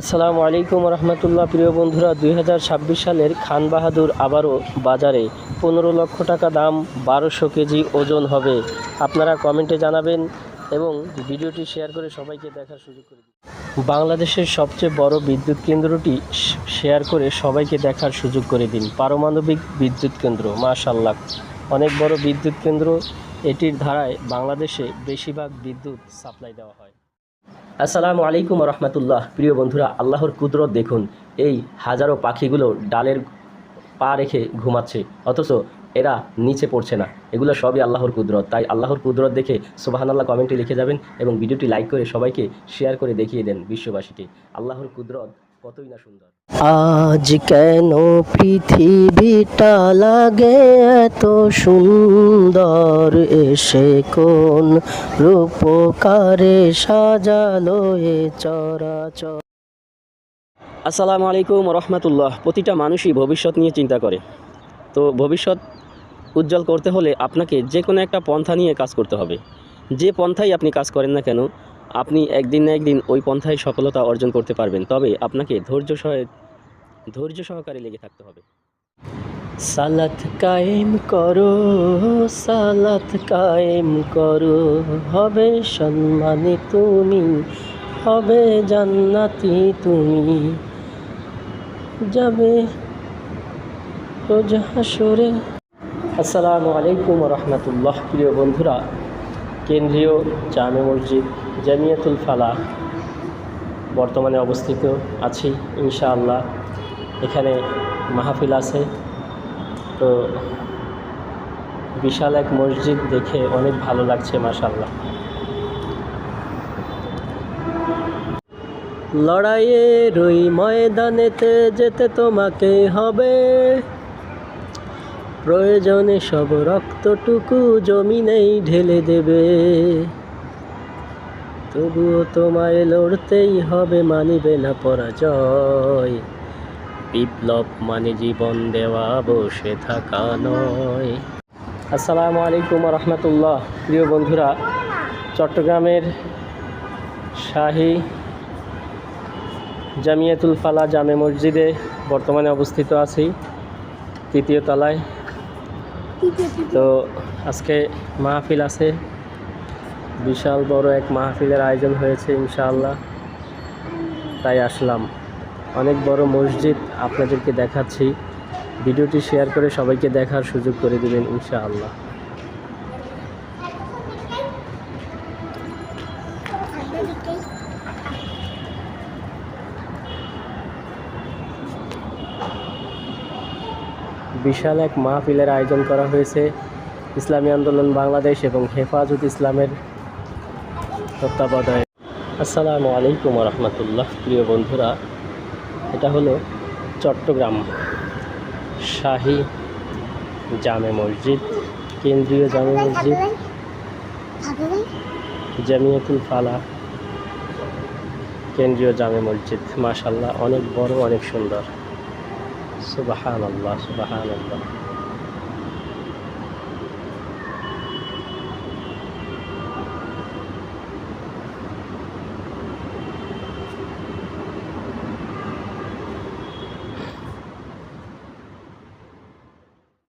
আসসালামু আলাইকুম রহমতুল্লাহ। প্রিয় বন্ধুরা, 2026 সালের খান বাহাদুর আবারও বাজারে 15 লক্ষ টাকা দাম, 1200 কেজি ওজন হবে। আপনারা কমেন্টে জানাবেন এবং ভিডিওটি শেয়ার করে সবাইকে দেখার সুযোগ করে দিন। বাংলাদেশের সবচেয়ে বড় বিদ্যুৎ কেন্দ্রটি শেয়ার করে সবাইকে দেখার সুযোগ করে দিন। পারমাণবিক বিদ্যুৎ কেন্দ্র, মাশাআল্লাহ, অনেক বড় বিদ্যুৎ কেন্দ্র। এটির ধারায় বাংলাদেশে বেশিরভাগ বিদ্যুৎ সাপ্লাই দেওয়া হয়। আসসালামু আলাইকুম রহমতুল্লাহ। প্রিয় বন্ধুরা, আল্লাহর কুদরত দেখুন। এই হাজারো পাখিগুলো ডালের পা রেখে ঘুমাচ্ছে, অথচ এরা নিচে পড়ছে না। এগুলো সবই আল্লাহর কুদরত। তাই আল্লাহর কুদরত দেখে সুবহানাল্লাহ কমেন্টে লিখে যাবেন এবং ভিডিওটি লাইক করে সবাইকে শেয়ার করে দেখিয়ে দেন বিশ্ববাসীকে আল্লাহর কুদরত কতই না সুন্দর। আজ কেন পৃথিবীটা লাগে এত সুন্দর, এসে কোন রূপকারে সাজালো এ চরাচর। আসসালামু আলাইকুম রহমতুল্লাহ। প্রতিটা মানুষই ভবিষ্যৎ নিয়ে চিন্তা করে। তো ভবিষ্যৎ উজ্জ্বল করতে হলে আপনাকে যে কোনো একটা পন্থা নিয়ে কাজ করতে হবে। যে পন্থাই আপনি কাজ করেন না কেন, আপনি একদিন না একদিন ওই পন্থায় সফলতা অর্জন করতে পারবেন। তবে আপনাকে ধৈর্য সহকারে লেগে থাকতে হবে। সালাত কায়েম করো, সালাত কায়েম করো, হবে সম্মানী তুমি, হবে জান্নাতি তুমি, যাবে রোজ হাসরে। আসসালামু আলাইকুম রহমতুল্লাহ। প্রিয় বন্ধুরা, কেন্দ্রীয় জামে মসজিদ জামিয়াতুল ফালাহ বর্তমানে অবস্থিত আছি। ইনশাআল্লাহ এখানে মাহফিল আছে। তো বিশাল এক মসজিদ দেখে অনেক ভালো লাগছে, মাশাআল্লাহ। লড়াইয়ের ওই ময়দানেতে যেতে তোমাকে হবে, প্রয়োজনে সব রক্তটুকু জমিনেই ঢেলে দেবে। তবুও তোমায় লড়তেই হবে, মানিবে না পরাজয়। বিপ্লব মানে জীবন দেওয়া, বসে থাকা নয়। আসসালামু আলাইকুম রহমতুল্লাহ। প্রিয় বন্ধুরা, চট্টগ্রামের শাহী জামিয়াতুল ফালাহ জামে মসজিদে বর্তমানে অবস্থিত আছি, 3য় তলায়। তো আজকে মাহফিল আছে, বিশাল বড় এক মাহফিলের আয়োজন হয়েছে ইনশাআল্লাহ, তাই আসলাম। অনেক বড় মসজিদ আপনাদেরকে দেখাচ্ছি। ভিডিওটি শেয়ার করে সবাইকে দেখার সুযোগ করে দিবেন ইনশাআল্লাহ। বিশাল এক মাহফিলের আয়োজন করা হয়েছে ইসলামী আন্দোলন বাংলাদেশ এবং হেফাজত ইসলামের তত্ত্বাবধানে। আসসালামু আলাইকুম রহমতুল্লাহ। প্রিয় বন্ধুরা, এটা হলো চট্টগ্রাম শাহী জামে মসজিদ, কেন্দ্রীয় জামে মসজিদ জামিয়াতুল ফালাহ কেন্দ্রীয় জামে মসজিদ। মাশাআল্লাহ, অনেক বড়, অনেক সুন্দর। সুবহানাল্লাহ, সুবহানাল্লাহ।